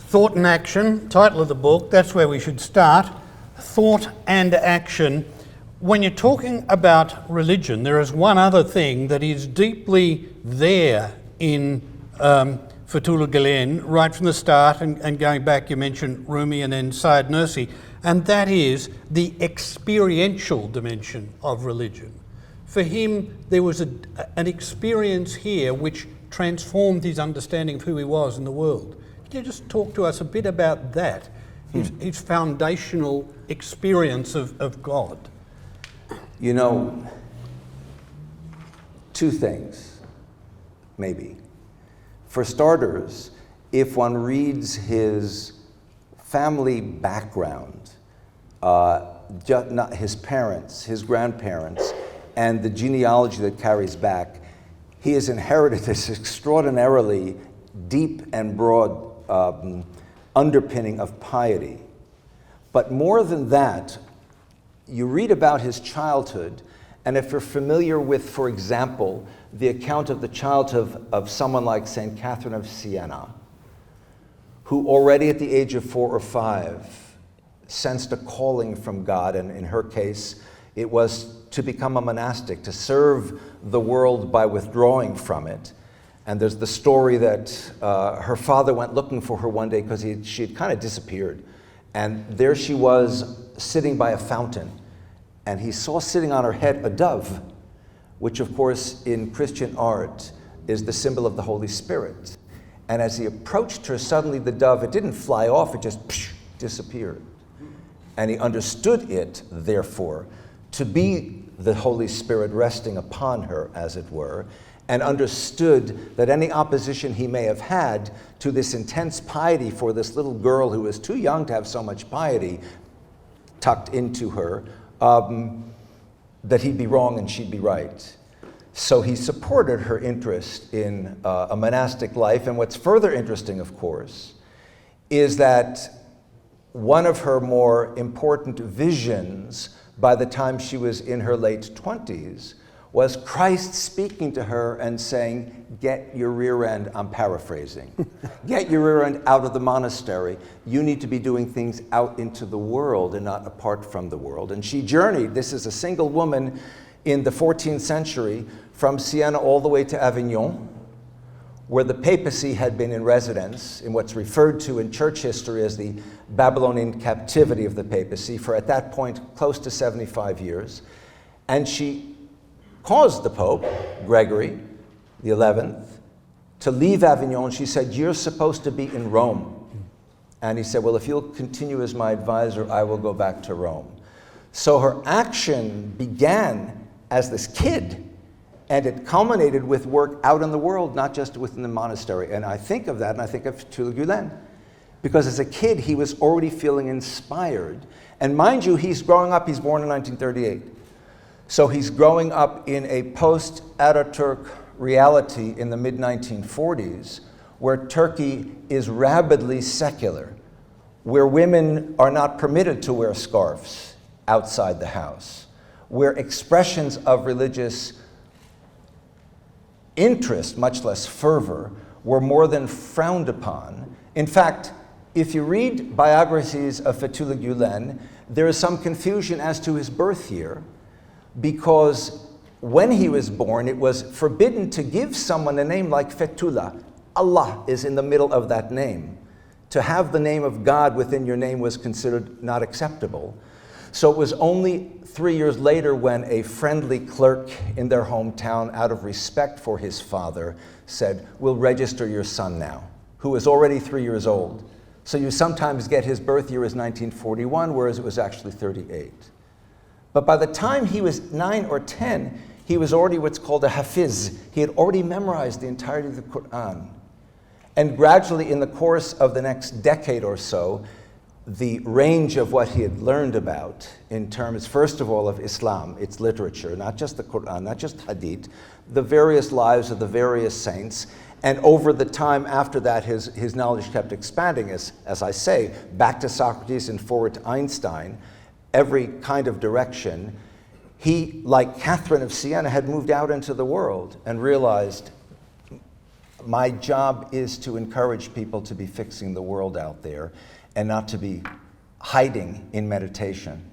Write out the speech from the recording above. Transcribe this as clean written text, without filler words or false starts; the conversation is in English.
Thought and Action, title of the book, that's where we should start. Thought and action. When you're talking about religion, there is one other thing that is deeply there in Fethullah Gülen, right from the start, and going back, you mentioned Rumi and then Syed Nursi, and that is the experiential dimension of religion. For him, there was an experience here which transformed his understanding of who he was in the world. Can you just talk to us a bit about that, his foundational experience of God? You know, two things, maybe. For starters, if one reads his family background, not his parents, his grandparents, and the genealogy that carries back, he has inherited this extraordinarily deep and broad underpinning of piety. But more than that, you read about his childhood, and if you're familiar with, for example, the account of the childhood of someone like St. Catherine of Siena, who already at the age of 4 or 5 sensed a calling from God, and in her case, it was to become a monastic, to serve the world by withdrawing from it. And there's the story that her father went looking for her one day because she had kind of disappeared. And there she was sitting by a fountain. And he saw sitting on her head a dove, which of course in Christian art is the symbol of the Holy Spirit. And as he approached her, suddenly the dove, it didn't fly off, it just disappeared. And he understood it, therefore, to be the Holy Spirit resting upon her, as it were, and understood that any opposition he may have had to this intense piety for this little girl who was too young to have so much piety tucked into her, that he'd be wrong and she'd be right. So he supported her interest in a monastic life. And what's further interesting, of course, is that one of her more important visions by the time she was in her late 20s was Christ speaking to her and saying, get your rear end, I'm paraphrasing, get your rear end out of the monastery. You need to be doing things out into the world and not apart from the world. And she journeyed, this is a single woman in the 14th century, from Siena all the way to Avignon, where the papacy had been in residence in what's referred to in church history as the Babylonian captivity of the papacy for, at that point, close to 75 years. And she caused the Pope, Gregory the 11th, to leave Avignon. She said, you're supposed to be in Rome. And he said, well, if you'll continue as my advisor, I will go back to Rome. So her action began as this kid, and it culminated with work out in the world, not just within the monastery. And I think of that, and I think of Fethullah Gülen, because as a kid, he was already feeling inspired. And mind you, he's growing up, he's born in 1938. So he's growing up in a post-Ataturk reality in the mid-1940s, where Turkey is rabidly secular, where women are not permitted to wear scarves outside the house, where expressions of religious interest, much less fervor, were more than frowned upon. In fact, if you read biographies of Fethullah Gülen, there is some confusion as to his birth year, because when he was born, it was forbidden to give someone a name like Fethullah. Allah is in the middle of that name. To have the name of God within your name was considered not acceptable. So it was only 3 years later when a friendly clerk in their hometown, out of respect for his father, said, we'll register your son now, who is already 3 years old. So you sometimes get his birth year as 1941, whereas it was actually 38. But by the time he was 9 or 10, he was already what's called a hafiz. He had already memorized the entirety of the Quran. And gradually, in the course of the next decade or so, the range of what he had learned about in terms, first of all, of Islam, its literature, not just the Quran, not just Hadith, the various lives of the various saints, and over the time after that, his knowledge kept expanding, as I say, back to Socrates and forward to Einstein, every kind of direction. He, like Catherine of Siena, had moved out into the world and realized My job is to encourage people to be fixing the world out there and not to be hiding in meditation.